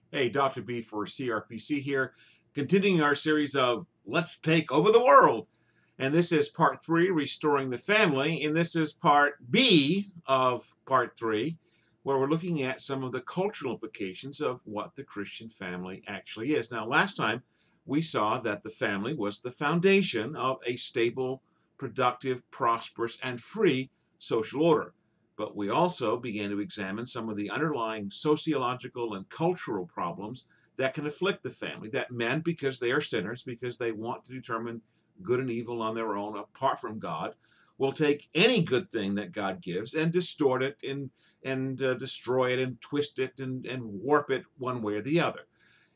Hey, Dr. B for CRPC here, continuing our series of Let's Take Over the World. And this is part 3, Restoring the Family. And this is part B of part 3, where we're looking at some of the cultural implications of what the Christian family actually is. Now, last time we saw that the family was the foundation of a stable, productive, prosperous, and free social order. But we also began to examine some of the underlying sociological and cultural problems that can afflict the family. That men, because they are sinners, because they want to determine good and evil on their own apart from God, will take any good thing that God gives and distort it and destroy it and twist it and warp it one way or the other.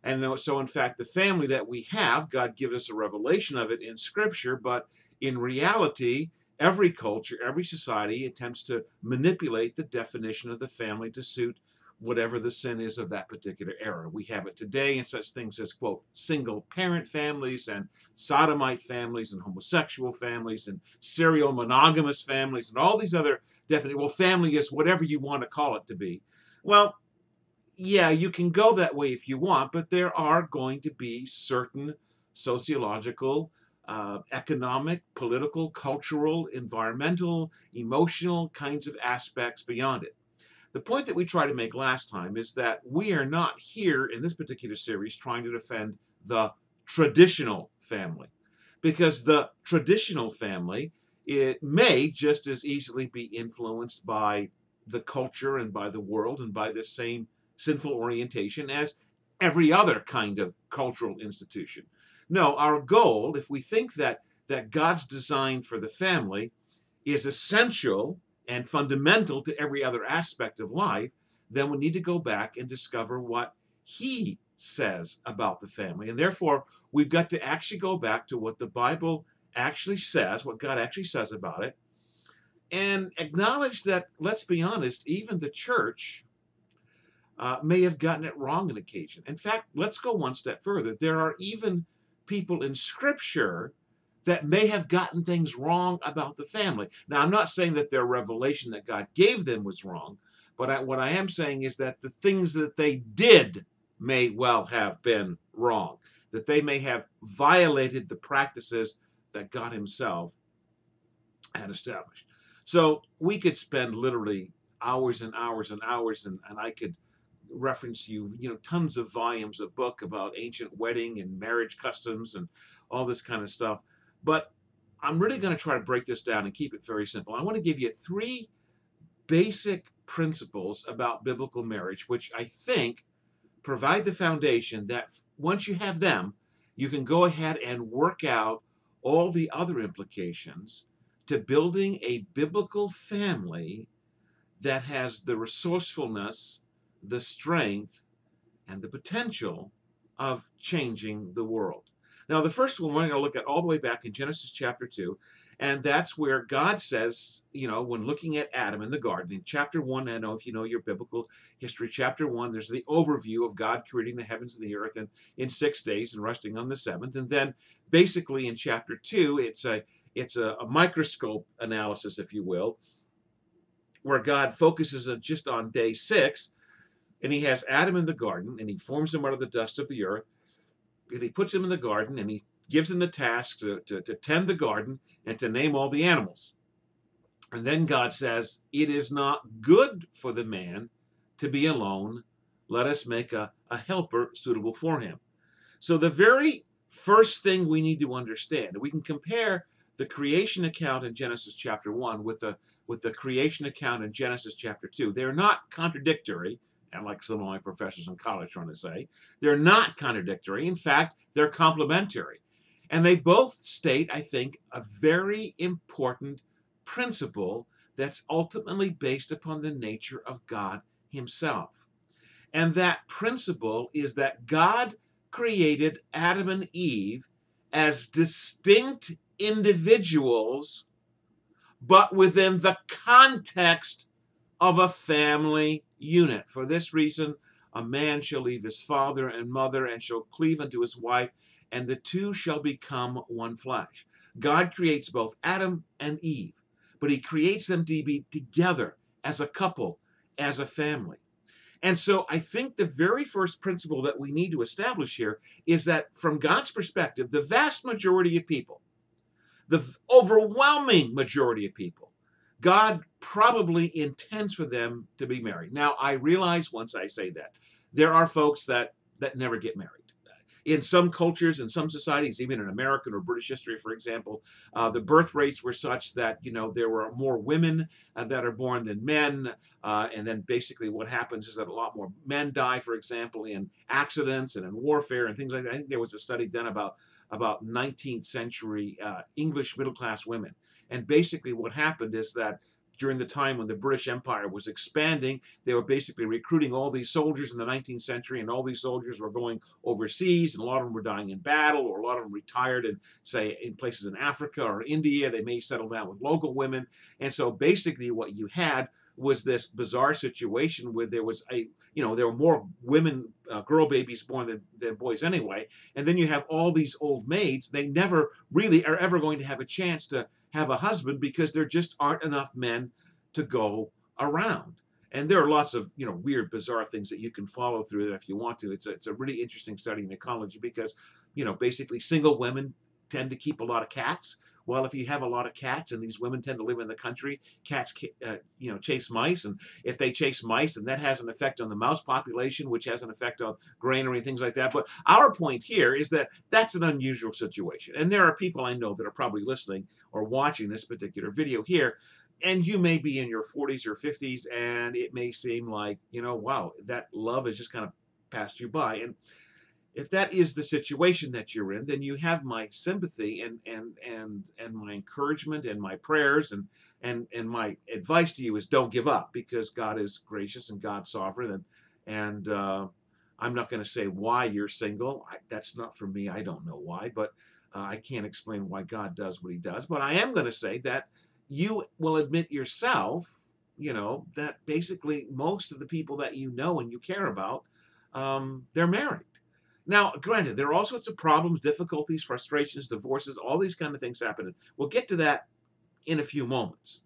And so, in fact, the family that we have, God gives us a revelation of it in Scripture, but in reality, every culture, every society attempts to manipulate the definition of the family to suit whatever the sin is of that particular era. We have it today in such things as, quote, single parent families and sodomite families and homosexual families and serial monogamous families and all these other definitions. Well, family is whatever you want to call it to be. Well, yeah, you can go that way if you want, but there are going to be certain sociological, economic, political, cultural, environmental, emotional kinds of aspects beyond it. The point that we tried to make last time is that we are not here in this particular series trying to defend the traditional family, because the traditional family, it may just as easily be influenced by the culture and by the world and by the same sinful orientation as every other kind of cultural institution. No, our goal, if we think that God's design for the family is essential and fundamental to every other aspect of life, then we need to go back and discover what He says about the family. And therefore, we've got to actually go back to what the Bible actually says, what God actually says about it, and acknowledge that, let's be honest, even the church may have gotten it wrong on occasion. In fact, let's go one step further. There are even people in Scripture that may have gotten things wrong about the family. Now, I'm not saying that their revelation that God gave them was wrong, but what I am saying is that the things that they did may well have been wrong, that they may have violated the practices that God Himself had established. So we could spend literally hours and hours and hours, and I could reference tons of volumes of book about ancient wedding and marriage customs and all this kind of stuff. But I'm really going to try to break this down and keep it very simple. I want to give you 3 basic principles about biblical marriage, which I think provide the foundation that once you have them, you can go ahead and work out all the other implications to building a biblical family that has the resourcefulness, the strength, and the potential of changing the world. Now, the first one we're going to look at all the way back in Genesis chapter 2, and that's where God says, when looking at Adam in the garden, in chapter 1, I know if you know your biblical history, chapter 1, there's the overview of God creating the heavens and the earth in 6 days and resting on the seventh. And then basically in chapter 2, it's a microscope analysis, if you will, where God focuses just on day 6, and He has Adam in the garden, and He forms him out of the dust of the earth, and He puts him in the garden, and He gives him the task to tend the garden and to name all the animals. And then God says, "It is not good for the man to be alone. Let us make a helper suitable for him." So the very first thing we need to understand, we can compare the creation account in Genesis chapter 1 with the creation account in Genesis chapter 2. They're not contradictory, and like some of my professors in college trying to say, they're not contradictory. In fact, they're complementary. And they both state, I think, a very important principle that's ultimately based upon the nature of God Himself. And that principle is that God created Adam and Eve as distinct individuals, but within the context of a family unit. For this reason, a man shall leave his father and mother and shall cleave unto his wife, and the two shall become one flesh. God creates both Adam and Eve, but He creates them to be together as a couple, as a family. And so I think the very first principle that we need to establish here is that from God's perspective, the vast majority of people, the overwhelming majority of people, God probably intends for them to be married. Now, I realize once I say that, there are folks that never get married. In some cultures, in some societies, even in American or British history, for example, the birth rates were such that there were more women that are born than men, and then basically what happens is that a lot more men die, for example, in accidents and in warfare and things like that. I think there was a study done about 19th century English middle class women, and basically what happened is that during the time when the British Empire was expanding, they were basically recruiting all these soldiers in the 19th century, and all these soldiers were going overseas, and a lot of them were dying in battle, or a lot of them retired and say in places in Africa or India. They may settle down with local women. And so basically what you had was this bizarre situation where there was there were more women, girl babies born than boys anyway. And then you have all these old maids. They never really are ever going to have a chance to have a husband because there just aren't enough men to go around. And there are lots of weird, bizarre things that you can follow through that if you want to. It's a really interesting study in ecology because basically single women tend to keep a lot of cats. Well, if you have a lot of cats and these women tend to live in the country, cats chase mice, and if they chase mice, then that has an effect on the mouse population, which has an effect on granary and things like that. But our point here is that that's an unusual situation, and there are people I know that are probably listening or watching this particular video here, and you may be in your 40s or 50s, and it may seem like wow, that love has just kind of passed you by. And if that is the situation that you're in, then you have my sympathy and my encouragement and my prayers and my advice to you is don't give up, because God is gracious and God's sovereign, and I'm not going to say why you're single. That's not for me. I don't know why, but I can't explain why God does what He does. But I am going to say that you will admit yourself, that basically most of the people that you know and you care about, they're married. Now, granted, there are all sorts of problems, difficulties, frustrations, divorces, all these kind of things happening. We'll get to that in a few moments.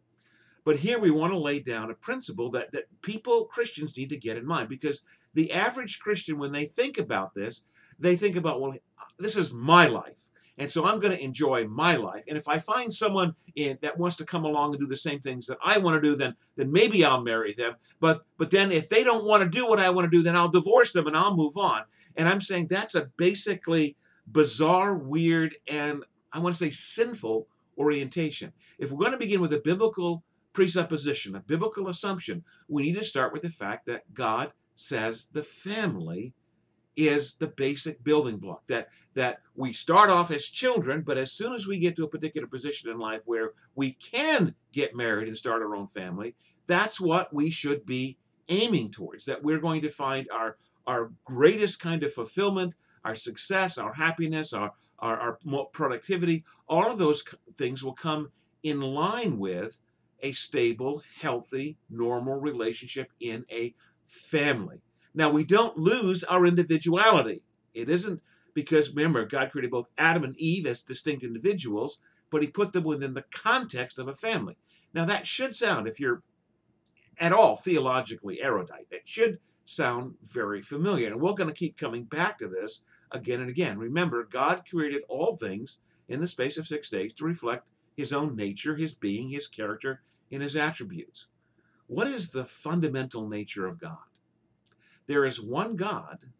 But here we want to lay down a principle that Christians need to get in mind, because the average Christian, when they think about this, they think about, well, this is my life, and so I'm going to enjoy my life. And if I find someone that wants to come along and do the same things that I want to do, then maybe I'll marry them. But then if they don't want to do what I want to do, then I'll divorce them and I'll move on. And I'm saying that's a basically bizarre, weird, and I want to say sinful orientation. If we're going to begin with a biblical presupposition, a biblical assumption, we need to start with the fact that God says the family is the basic building block, that we start off as children, but as soon as we get to a particular position in life where we can get married and start our own family, that's what we should be aiming towards, that we're going to find our greatest kind of fulfillment, our success, our happiness, our productivity. All of those things will come in line with a stable, healthy, normal relationship in a family. Now, we don't lose our individuality. It isn't because, remember, God created both Adam and Eve as distinct individuals, but He put them within the context of a family. Now, that should sound, if you're at all theologically erudite, it should sound very familiar. And we're going to keep coming back to this again and again. Remember, God created all things in the space of 6 days to reflect His own nature, His being, His character, and His attributes. What is the fundamental nature of God? There is one God,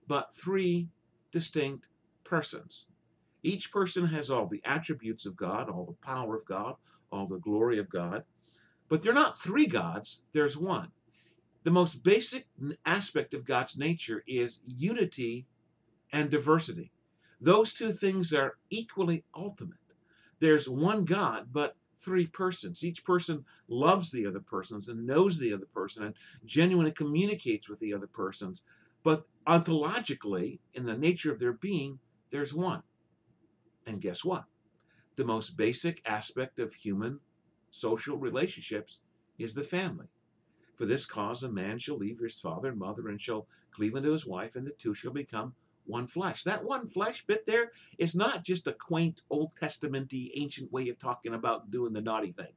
but three distinct persons. Each person has all the attributes of God, all the power of God, all the glory of God. But they're not three gods, there's one. The most basic aspect of God's nature is unity and diversity. Those two things are equally ultimate. There's one God, but three persons. Each person loves the other persons and knows the other person and genuinely communicates with the other persons. But ontologically, in the nature of their being, there's one. And guess what? The most basic aspect of human social relationships is the family. For this cause, a man shall leave his father and mother and shall cleave unto his wife, and the two shall become one flesh. That one flesh bit there is not just a quaint Old Testament-y ancient way of talking about doing the naughty thing.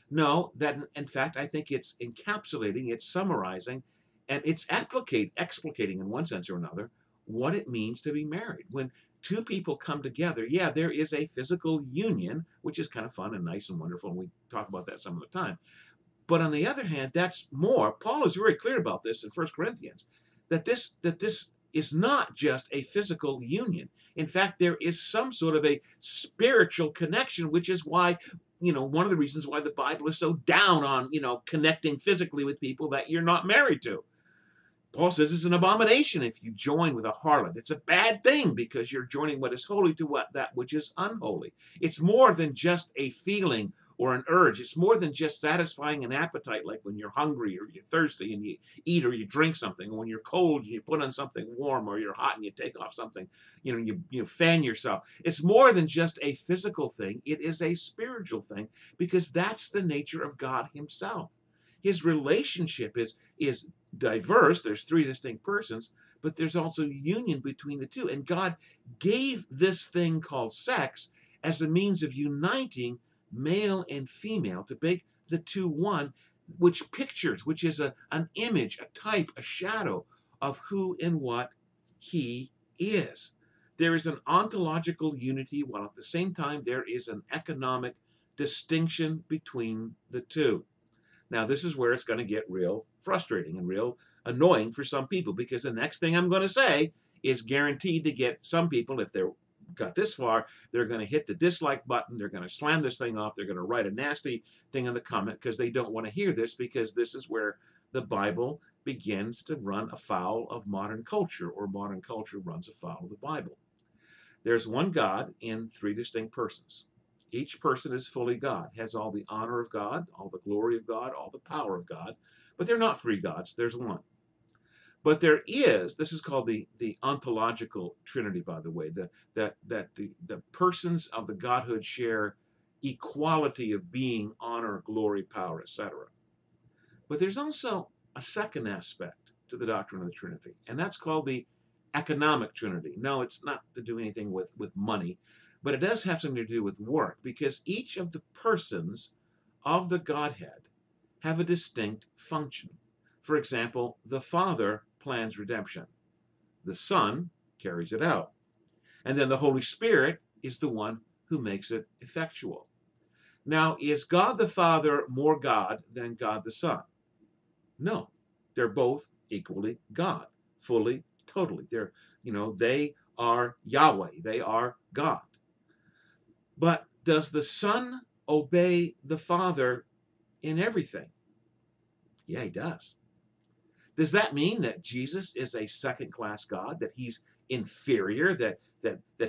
No, that in fact, I think it's encapsulating, it's summarizing And it's explicating in one sense or another what it means to be married. When two people come together, yeah, there is a physical union, which is kind of fun and nice and wonderful, and we talk about that some of the time. But on the other hand, that's more. Paul is very clear about this in 1 Corinthians, that this is not just a physical union. In fact, there is some sort of a spiritual connection, which is why, one of the reasons why the Bible is so down on, connecting physically with people that you're not married to. Paul says it's an abomination if you join with a harlot. It's a bad thing because you're joining what is holy to that which is unholy. It's more than just a feeling or an urge. It's more than just satisfying an appetite, like when you're hungry or you're thirsty and you eat or you drink something. Or when you're cold and you put on something warm, or you're hot and you take off something, you fan yourself. It's more than just a physical thing. It is a spiritual thing, because that's the nature of God himself. His relationship is diverse. There's three distinct persons, but there's also union between the two. And God gave this thing called sex as a means of uniting male and female to make the two one, which is an image, a type, a shadow of who and what he is. There is an ontological unity, while at the same time there is an economic distinction between the two. Now, this is where it's going to get real frustrating and real annoying for some people, because the next thing I'm going to say is guaranteed to get some people, if they're got this far, they're going to hit the dislike button. They're going to slam this thing off. They're going to write a nasty thing in the comment because they don't want to hear this, because this is where the Bible begins to run afoul of modern culture, or modern culture runs afoul of the Bible. There's one God in three distinct persons. Each person is fully God, has all the honor of God, all the glory of God, all the power of God. But they're not three gods, there's one. But this is called the ontological Trinity, by the way, that the persons of the Godhood share equality of being, honor, glory, power, etc. But there's also a second aspect to the doctrine of the Trinity, and that's called the Economic Trinity. No, it's not to do anything with money, but it does have something to do with work, because each of the persons of the Godhead have a distinct function. For example, the Father plans redemption. The Son carries it out. And then the Holy Spirit is the one who makes it effectual. Now, is God the Father more God than God the Son? No. They're both equally God, fully, totally. They are Yahweh. They are God. But does the Son obey the Father in everything? Yeah, he does. Does that mean that Jesus is a second-class God, that he's inferior, that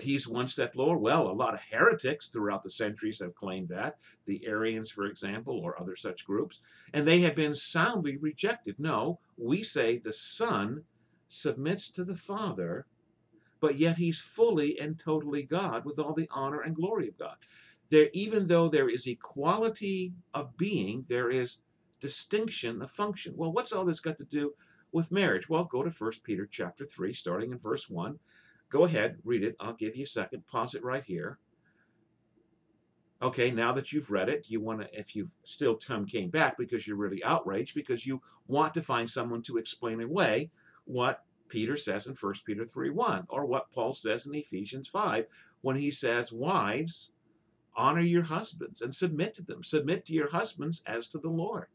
he's one step lower? Well, a lot of heretics throughout the centuries have claimed that, the Arians, for example, or other such groups, and they have been soundly rejected. No, we say the Son submits to the Father, but yet he's fully and totally God with all the honor and glory of God. Even though there is equality of being, there is distinction of function. Well, what's all this got to do with marriage? Well, go to 1 Peter chapter 3, starting in verse 1. Go ahead, read it. I'll give you a second. Pause it right here. Okay, now that you've read it, if you've still came back because you're really outraged, because you want to find someone to explain away what Peter says in 1 Peter 3:1, or what Paul says in Ephesians 5, when he says, wives, honor your husbands and submit to them. Submit to your husbands as to the Lord.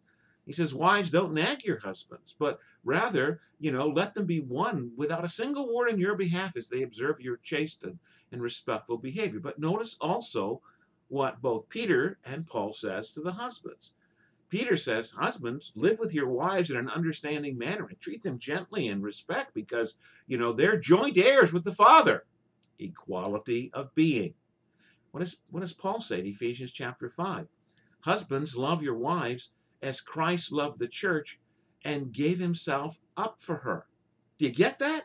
He says, wives, don't nag your husbands, but rather, let them be won without a single word in your behalf as they observe your chaste and respectful behavior. But notice also what both Peter and Paul says to the husbands. Peter says, husbands, live with your wives in an understanding manner and treat them gently and respect, because, they're joint heirs with the Father. Equality of being. What does Paul say in Ephesians chapter 5? Husbands, love your wives as Christ loved the church and gave himself up for her. Do you get that?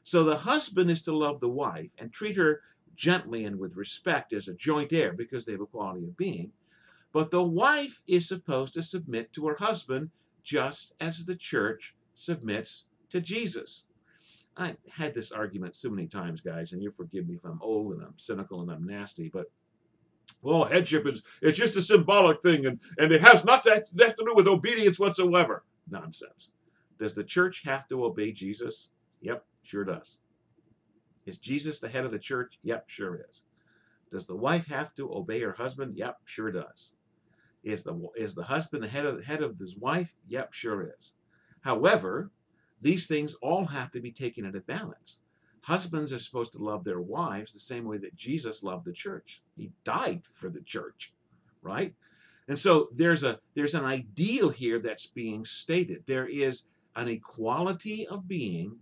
So the husband is to love the wife and treat her gently and with respect as a joint heir, because they have equality of being. But the wife is supposed to submit to her husband just as the church submits to Jesus. I had this argument so many times, guys, and you forgive me if I'm old and I'm cynical and I'm nasty, but headship it's just a symbolic thing, and it has not to do with obedience whatsoever. Nonsense. Does the church have to obey Jesus? Yep, sure does. Is Jesus the head of the church? Yep, sure is. Does the wife have to obey her husband? Yep, sure does. Is the husband the head of his wife? Yep, sure is. However, these things all have to be taken into balance. Husbands are supposed to love their wives the same way that Jesus loved the church. He died for the church, right? And so there's an ideal here that's being stated. There is an equality of being,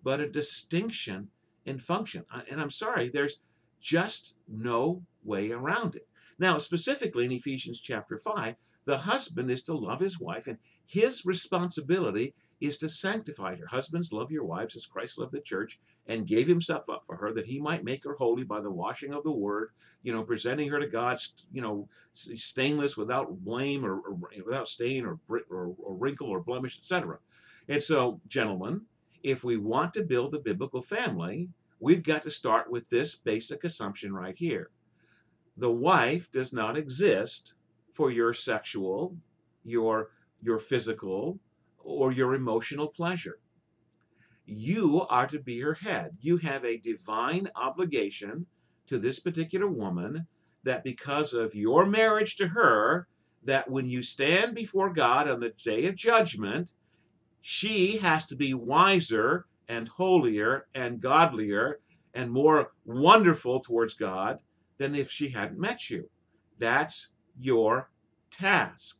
but a distinction in function. And I'm sorry, there's just no way around it. Now, specifically in Ephesians chapter 5, the husband is to love his wife, and his responsibility is to sanctify her. Husbands, love your wives as Christ loved the church and gave himself up for her, that he might make her holy by the washing of the word, presenting her to God, stainless, without blame or without stain or wrinkle or blemish, etc. And so, gentlemen, if we want to build a biblical family, we've got to start with this basic assumption right here. The wife does not exist for your sexual, your physical, or your emotional pleasure. You are to be her head. You have a divine obligation to this particular woman, that because of your marriage to her, that when you stand before God on the day of judgment, she has to be wiser and holier and godlier and more wonderful towards God than if she hadn't met you. That's your task.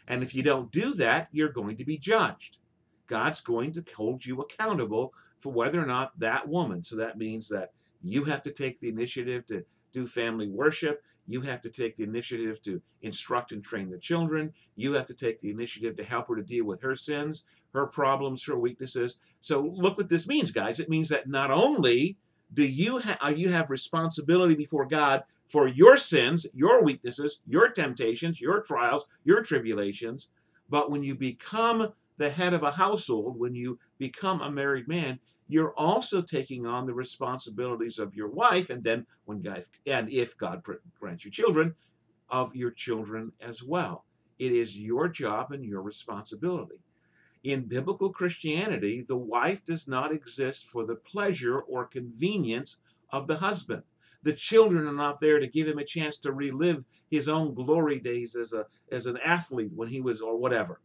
And if you don't do that, you're going to be judged. God's going to hold you accountable for whether or not that woman, so that means that you have to take the initiative to do family worship. You have to take the initiative to instruct and train the children. You have to take the initiative to help her to deal with her sins, her problems, her weaknesses. So look what this means, guys. It means that not only do you have responsibility before God for your sins, your weaknesses, your temptations, your trials, your tribulations, but when you become the head of a household, when you become a married man, you're also taking on the responsibilities of your wife, and then if God grants you children, of your children as well. It is your job and your responsibility. In biblical Christianity, the wife does not exist for the pleasure or convenience of the husband. The children are not there to give him a chance to relive his own glory days as an athlete when he was, or whatever.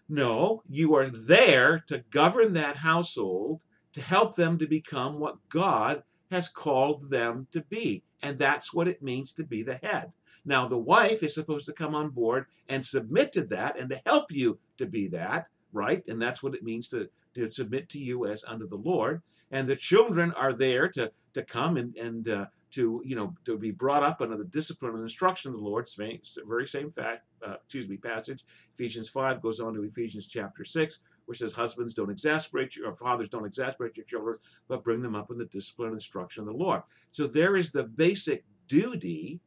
No, you are there to govern that household, to help them to become what God has called them to be. And that's what it means to be the head. Now, the wife is supposed to come on board and submit to that and to help you to be that, right? And that's what it means to submit to you as unto the Lord. And the children are there to come and to be brought up under the discipline and instruction of the Lord. Very same passage. Ephesians 5 goes on to Ephesians chapter 6, which says, husbands, don't exasperate or fathers, don't exasperate your children, but bring them up in the discipline and instruction of the Lord. So there is the basic duty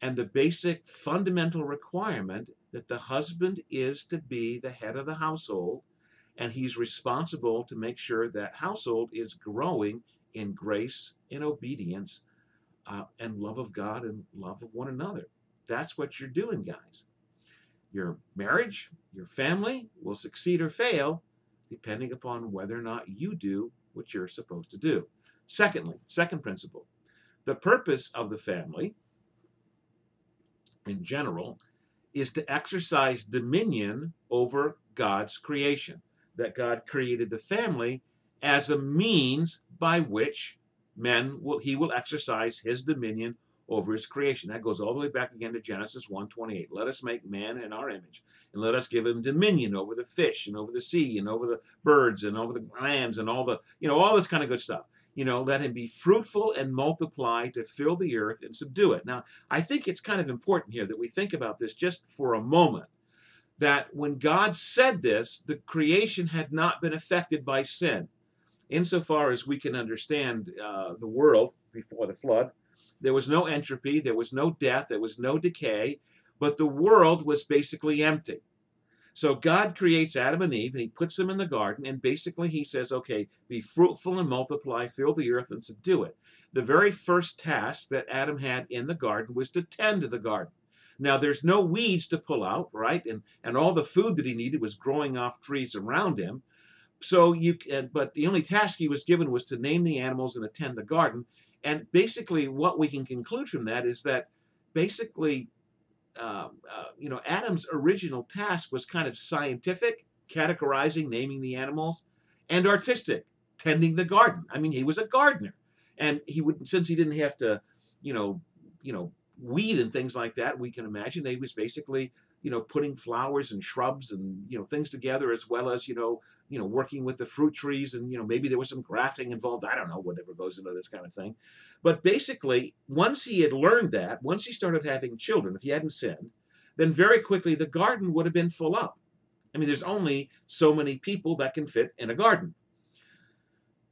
and the basic fundamental requirement that the husband is to be the head of the household, and he's responsible to make sure that household is growing in grace, in obedience, and love of God and love of one another. That's what you're doing, guys. Your marriage, your family will succeed or fail depending upon whether or not you do what you're supposed to do. Secondly, second principle, the purpose of the family in general is to exercise dominion over God's creation. That God created the family as a means by which he will exercise his dominion over his creation. That goes all the way back again to Genesis 1:28. Let us make man in our image, and let us give him dominion over the fish and over the sea and over the birds and over the lambs and all this kind of good stuff. Let him be fruitful and multiply, to fill the earth and subdue it. Now, I think it's kind of important here that we think about this just for a moment, that when God said this, the creation had not been affected by sin. Insofar as we can understand the world before the flood, there was no entropy, there was no death, there was no decay, but the world was basically empty. So God creates Adam and Eve, and he puts them in the garden, and basically he says, okay, be fruitful and multiply, fill the earth and subdue it. The very first task that Adam had in the garden was to tend to the garden. Now, there's no weeds to pull out, right? And all the food that he needed was growing off trees around him. So but the only task he was given was to name the animals and attend the garden. And basically, what we can conclude from that is that basically, Adam's original task was kind of scientific, categorizing, naming the animals, and artistic, tending the garden. I mean, he was a gardener, and he would, since he didn't have to, weed and things like that. We can imagine that he was basically, putting flowers and shrubs and things together, as well as working with the fruit trees, and maybe there was some grafting involved. I don't know, whatever goes into this kind of thing. But basically, once he had learned that, once he started having children, if he hadn't sinned, then very quickly the garden would have been full up. I mean, there's only so many people that can fit in a garden.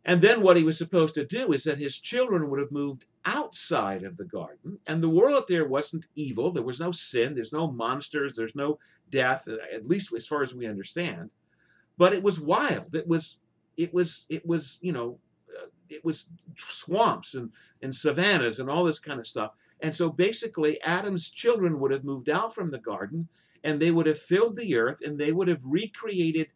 And then what he was supposed to do is that his children would have moved outside of the garden, and the world out there wasn't evil. There was no sin. There's no monsters. There's no death, at least as far as we understand. But it was wild. It was swamps and savannas and all this kind of stuff. And so basically, Adam's children would have moved out from the garden, and they would have filled the earth, and they would have recreated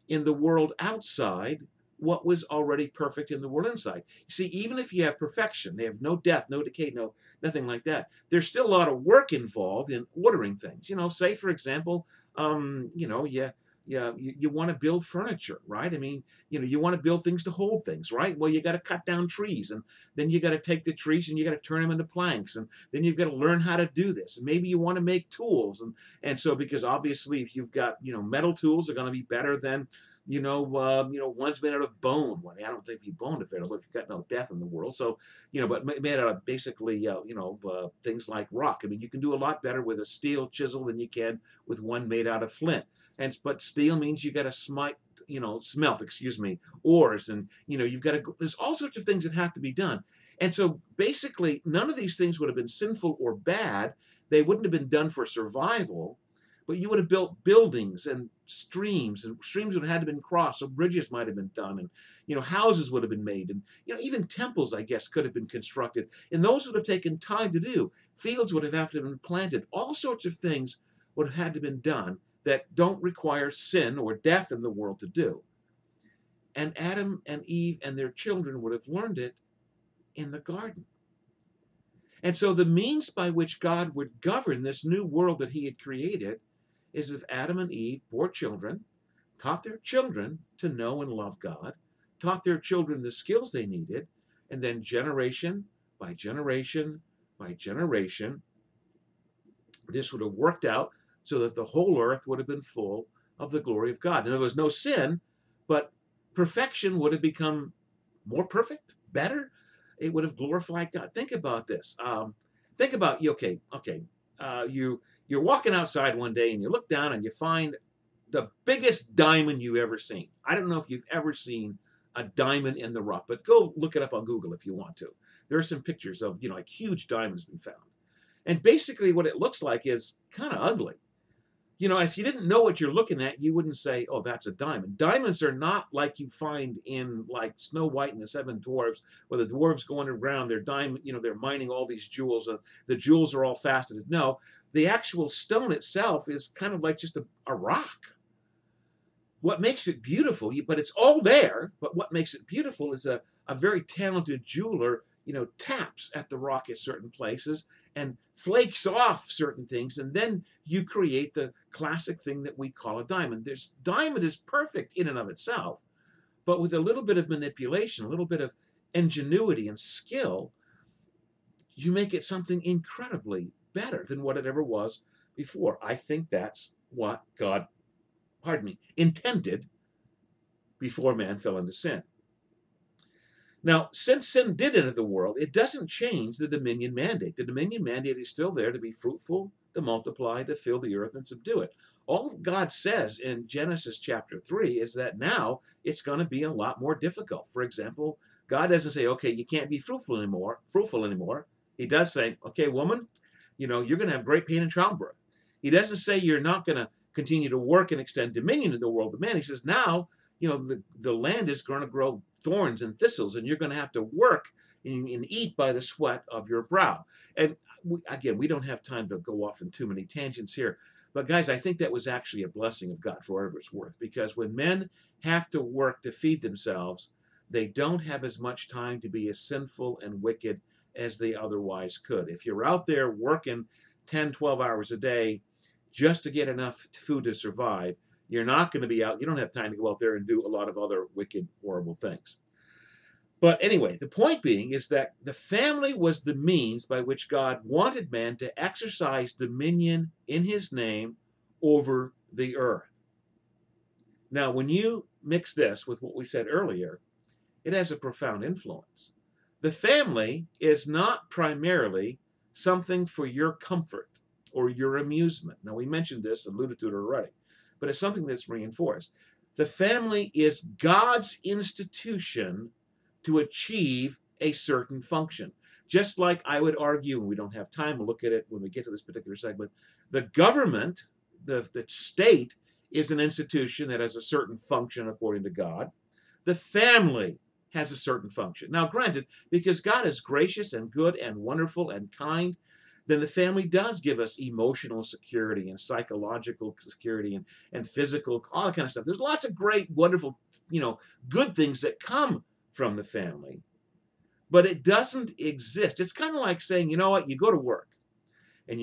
in the world outside what was already perfect in the world inside. You see, even if you have perfection, they have no death, no decay, nothing like that. There's still a lot of work involved in ordering things. Say for example, you want to build furniture, right? I mean, you want to build things to hold things, right? Well, you got to cut down trees, and then you got to take the trees and you got to turn them into planks, and then you've got to learn how to do this. And maybe you want to make tools, and so because obviously if you've got metal tools are going to be better than one's made out of bone. Well, I don't think if you bone available if you've got no death in the world. So, but made out of basically, things like rock. I mean, you can do a lot better with a steel chisel than you can with one made out of flint. But steel means you got to smelt, ores, and you've got to. There's all sorts of things that have to be done. And so basically, none of these things would have been sinful or bad. They wouldn't have been done for survival. But you would have built buildings and streams would have had to have been crossed, so bridges might have been done, and houses would have been made, and even temples, I guess, could have been constructed, and those would have taken time to do. Fields would have had to have been planted. All sorts of things would have had to have been done that don't require sin or death in the world to do. And Adam and Eve and their children would have learned it in the garden. And so the means by which God would govern this new world that he had created is if Adam and Eve bore children, taught their children to know and love God, taught their children the skills they needed, and then generation by generation by generation, this would have worked out so that the whole earth would have been full of the glory of God. And there was no sin, but perfection would have become more perfect, better. It would have glorified God. Think about this. Think about you're walking outside one day and you look down and you find the biggest diamond you've ever seen. I don't know if you've ever seen a diamond in the rough, but go look it up on Google if you want to. There are some pictures of like huge diamonds being found, and basically what it looks like is kind of ugly. If you didn't know what you're looking at, you wouldn't say, oh, that's a diamond. Diamonds are not like you find in like Snow White and the Seven Dwarfs, where the dwarves go underground, they're mining all these jewels. The jewels are all faceted. No, the actual stone itself is kind of like just a rock. What makes it beautiful, but it's all there, but what makes it beautiful is a very talented jeweler, taps at the rock at certain places and flakes off certain things, and then you create the classic thing that we call a diamond. Diamond is perfect in and of itself, but with a little bit of manipulation, a little bit of ingenuity and skill, you make it something incredibly better than what it ever was before. I think that's what God, intended before man fell into sin. Now, since sin did enter the world, it doesn't change the dominion mandate. The dominion mandate is still there to be fruitful, to multiply, to fill the earth and subdue it. All God says in Genesis chapter 3 is that now it's going to be a lot more difficult. For example, God doesn't say, okay, you can't be fruitful anymore. He does say, okay, woman, you're going to have great pain in childbirth. He doesn't say you're not going to continue to work and extend dominion in the world of man. He says now, the land is going to grow thorns and thistles, and you're going to have to work and eat by the sweat of your brow. And again, we don't have time to go off in too many tangents here. But guys, I think that was actually a blessing of God for whatever it's worth. Because when men have to work to feed themselves, they don't have as much time to be as sinful and wicked as they otherwise could. If you're out there working 10, 12 hours a day just to get enough food to survive, you're not going to be out. You don't have time to go out there and do a lot of other wicked, horrible things. But anyway, the point being is that the family was the means by which God wanted man to exercise dominion in his name over the earth. Now, when you mix this with what we said earlier, it has a profound influence. The family is not primarily something for your comfort or your amusement. Now, we mentioned this, alluded to it already, but it's something that's reinforced. The family is God's institution to achieve a certain function. Just like I would argue, and we don't have time to look at it when we get to this particular segment, the government, the state, is an institution that has a certain function according to God. The family has a certain function. Now, granted, because God is gracious and good and wonderful and kind, then the family does give us emotional security and psychological security and physical, all that kind of stuff. There's lots of great, wonderful, good things that come from the family, but it doesn't exist. It's kind of like saying, you know what, you go to work, and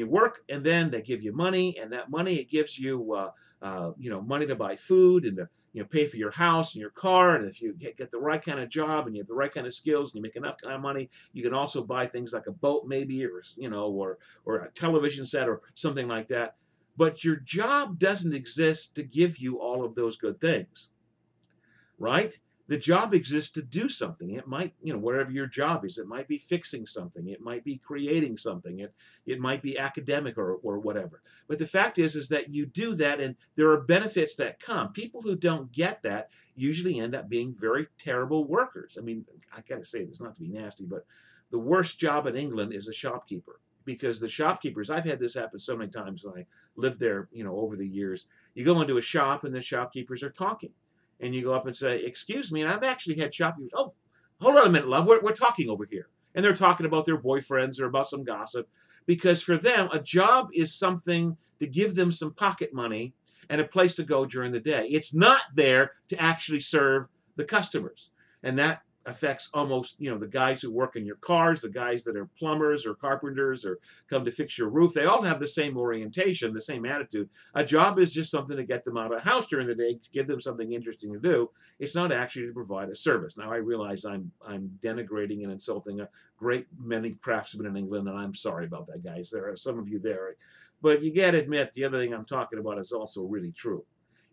then they give you money, and that money, it gives you, money to buy food and to, pay for your house and your car. And if you get the right kind of job and you have the right kind of skills and you make enough kind of money, you can also buy things like a boat maybe, or a television set or something like that. But your job doesn't exist to give you all of those good things, right? The job exists to do something. It might, wherever your job is, it might be fixing something. It might be creating something. It might be academic or whatever. But the fact is that you do that, and there are benefits that come. People who don't get that usually end up being very terrible workers. I mean, I got to say this, not to be nasty, but the worst job in England is a shopkeeper. Because the shopkeepers, I've had this happen so many times when I lived there, over the years. You go into a shop and the shopkeepers are talking. And you go up and say, excuse me, and I've actually had shopkeepers, oh, hold on a minute, love, we're talking over here. And they're talking about their boyfriends or about some gossip. Because for them, a job is something to give them some pocket money and a place to go during the day. It's not there to actually serve the customers. And that affects almost, the guys who work in your cars, the guys that are plumbers or carpenters or come to fix your roof. They all have the same orientation, the same attitude. A job is just something to get them out of the house during the day, to give them something interesting to do. It's not actually to provide a service. Now, I realize I'm denigrating and insulting a great many craftsmen in England, and I'm sorry about that, guys. There are some of you there. But you got to admit, the other thing I'm talking about is also really true.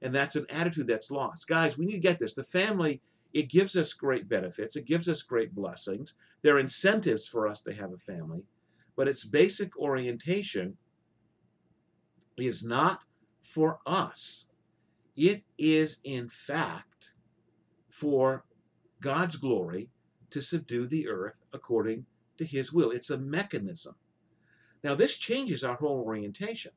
And that's an attitude that's lost. Guys, we need to get this. The family, it gives us great benefits. It gives us great blessings. There are incentives for us to have a family. But its basic orientation is not for us. It is, in fact, for God's glory to subdue the earth according to his will. It's a mechanism. Now, this changes our whole orientation.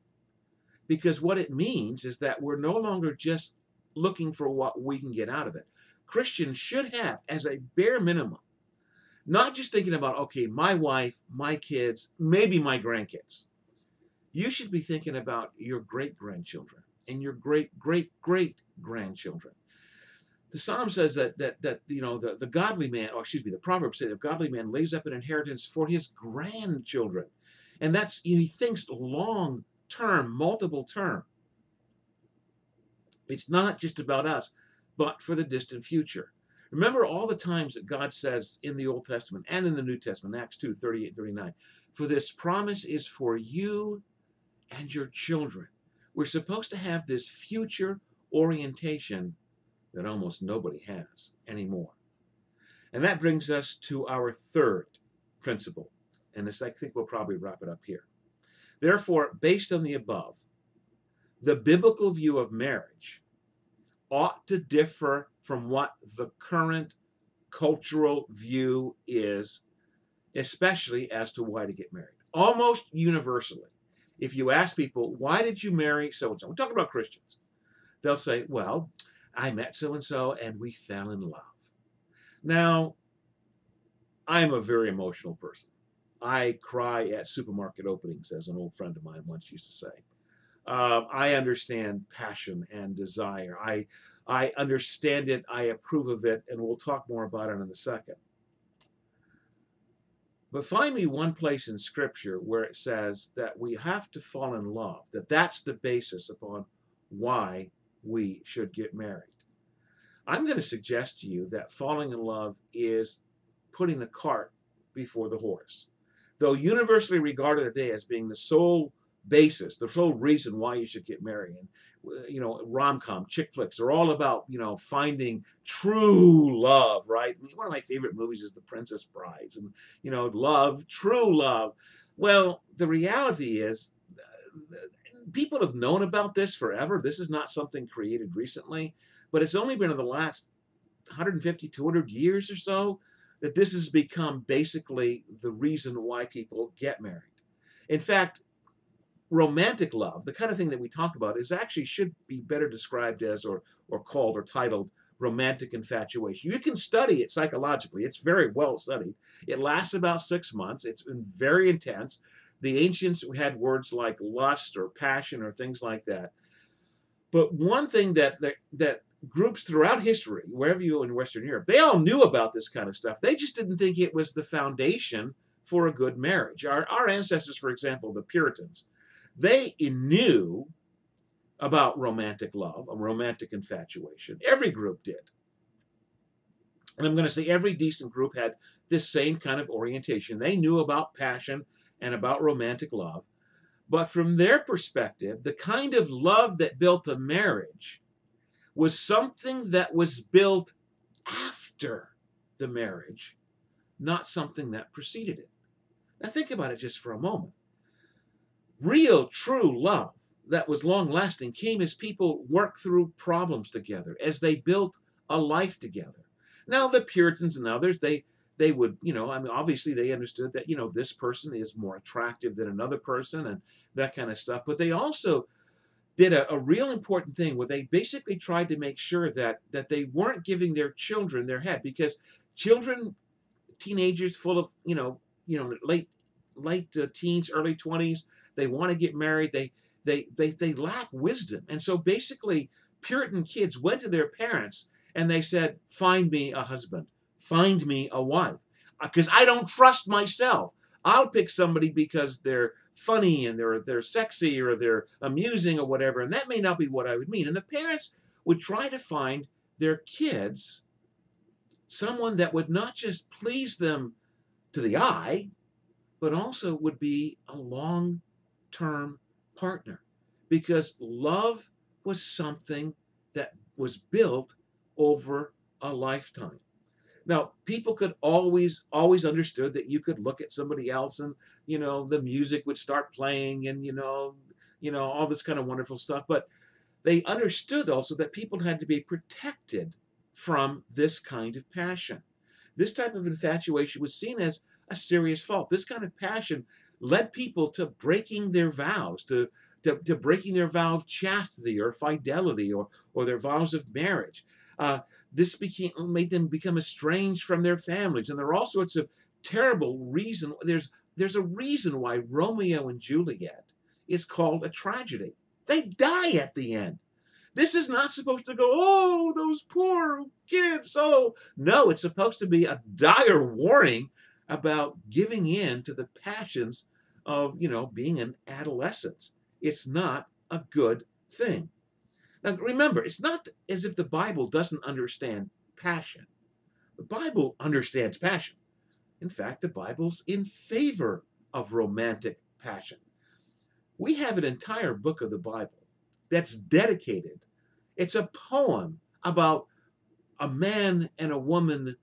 Because what it means is that we're no longer just looking for what we can get out of it. Christians should have, as a bare minimum, not just thinking about, okay, my wife, my kids, maybe my grandkids. You should be thinking about your great-grandchildren and your great-great-great-grandchildren. The Psalm says that the godly man, the Proverbs say the godly man lays up an inheritance for his grandchildren. And that's, he thinks long-term, multiple term. It's not just about us, but for the distant future. Remember all the times that God says in the Old Testament and in the New Testament, Acts 2, 38, 39, for this promise is for you and your children. We're supposed to have this future orientation that almost nobody has anymore. And that brings us to our third principle. And this, I think we'll probably wrap it up here. Therefore, based on the above, the biblical view of marriage ought to differ from what the current cultural view is, especially as to why to get married. Almost universally, if you ask people, why did you marry so-and-so? We're talking about Christians. They'll say, well, I met so-and-so and we fell in love. Now, I'm a very emotional person. I cry at supermarket openings, as an old friend of mine once used to say. I understand passion and desire. I understand it. I approve of it, and we'll talk more about it in a second. But find me one place in Scripture where it says that we have to fall in love, that that's the basis upon why we should get married. I'm going to suggest to you that falling in love is putting the cart before the horse. Though universally regarded today as being the sole basis, the sole reason why you should get married. And, rom-com, chick flicks are all about, finding true love, right? I mean, one of my favorite movies is The Princess Brides, and, love, true love. Well, the reality is, people have known about this forever. This is not something created recently, but it's only been in the last 150, 200 years or so that this has become basically the reason why people get married. In fact, romantic love, the kind of thing that we talk about, is actually should be better described as or called or titled romantic infatuation. You can study it psychologically. It's very well studied. It lasts about 6 months. It's been very intense. The ancients had words like lust or passion or things like that. But one thing that groups throughout history, wherever you go in Western Europe, they all knew about this kind of stuff. They just didn't think it was the foundation for a good marriage. Our ancestors, for example, the Puritans, they knew about romantic love, a romantic infatuation. Every group did. And I'm going to say every decent group had this same kind of orientation. They knew about passion and about romantic love. But from their perspective, the kind of love that built a marriage was something that was built after the marriage, not something that preceded it. Now think about it just for a moment. Real, true love that was long-lasting came as people worked through problems together, as they built a life together. Now the Puritans and others, they would, obviously they understood that, this person is more attractive than another person and that kind of stuff. But they also did a real important thing where they basically tried to make sure that they weren't giving their children their head, because children, teenagers full of, late teens, early 20s, they want to get married. They lack wisdom. And so basically Puritan kids went to their parents and they said, find me a husband, find me a wife, because I don't trust myself. I'll pick somebody because they're funny and they're sexy or they're amusing or whatever, and that may not be what I would mean. And the parents would try to find their kids someone that would not just please them to the eye, but also would be a long-term partner, because love was something that was built over a lifetime. Now, people could always understood that you could look at somebody else and, the music would start playing and, all this kind of wonderful stuff. But they understood also that people had to be protected from this kind of passion. This type of infatuation was seen as a serious fault. This kind of passion led people to breaking their vows, to breaking their vow of chastity or fidelity or their vows of marriage. This made them become estranged from their families, and there are all sorts of terrible reasons. There's a reason why Romeo and Juliet is called a tragedy. They die at the end. This is not supposed to go, oh, those poor kids. Oh, no, it's supposed to be a dire warning about giving in to the passions of, being an adolescent. It's not a good thing. Now, remember, it's not as if the Bible doesn't understand passion. The Bible understands passion. In fact, the Bible's in favor of romantic passion. We have an entire book of the Bible that's dedicated. It's a poem about a man and a woman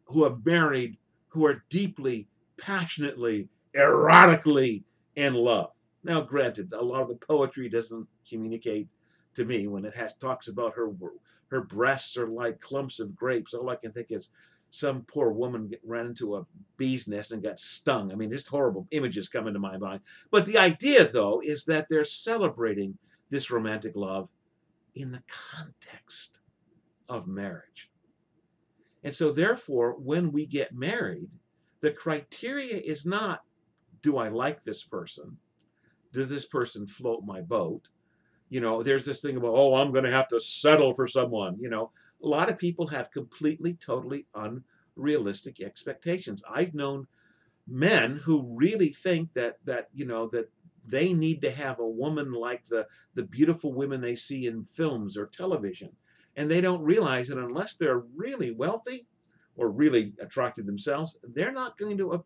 who are married, who are deeply, passionately, erotically in love. Now, granted, a lot of the poetry doesn't communicate to me when it talks about her breasts are like clumps of grapes. All I can think is some poor woman ran into a bee's nest and got stung. I mean, just horrible images come into my mind. But the idea, though, is that they're celebrating this romantic love in the context of marriage. And so, therefore, when we get married, the criteria is not do I like this person? Did this person float my boat? There's this thing about, oh, I'm going to have to settle for someone. A lot of people have completely, totally unrealistic expectations. I've known men who really think that they need to have a woman like the beautiful women they see in films or television, and they don't realize that unless they're really wealthy or really attractive themselves, they're not going to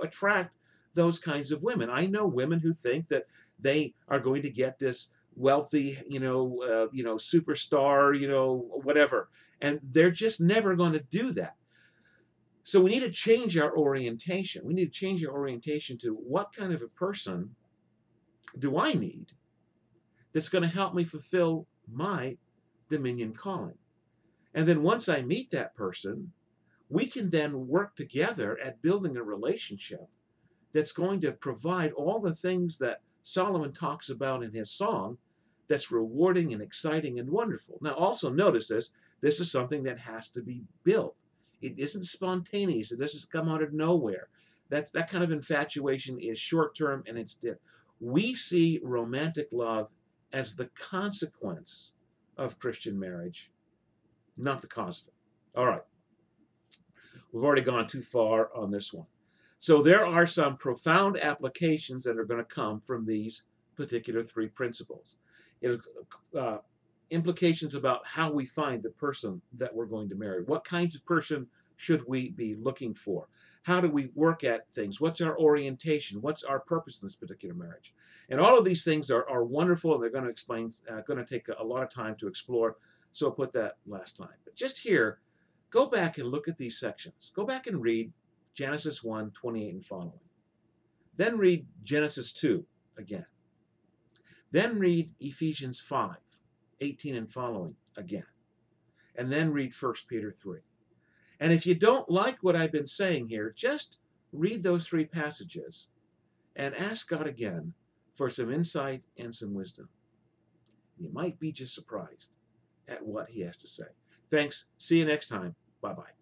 attract those kinds of women. I know women who think that they are going to get this wealthy superstar, whatever, and they're just never going to do that. So we need to change our orientation. We need to change our orientation to what kind of a person do I need that's going to help me fulfill my dominion calling. And then once I meet that person, we can then work together at building a relationship that's going to provide all the things that Solomon talks about in his song that's rewarding and exciting and wonderful. Now also notice this is something that has to be built. It isn't spontaneous. It doesn't come out of nowhere. That kind of infatuation is short-term and it's dead. We see romantic love as the consequence of Christian marriage, not the cause of it. All right. We've already gone too far on this one. So there are some profound applications that are going to come from these particular three principles. Implications about how we find the person that we're going to marry. What kinds of person should we be looking for? How do we work at things? What's our orientation? What's our purpose in this particular marriage? And all of these things are wonderful, and they're going to explain, going to take a lot of time to explore. So I'll put that last time. But just here, go back and look at these sections. Go back and read Genesis 1, 28 and following. Then read Genesis 2 again. Then read Ephesians 5, 18 and following again. And then read 1 Peter 3. And if you don't like what I've been saying here, just read those three passages and ask God again for some insight and some wisdom. You might be just surprised at what he has to say. Thanks. See you next time. Bye-bye.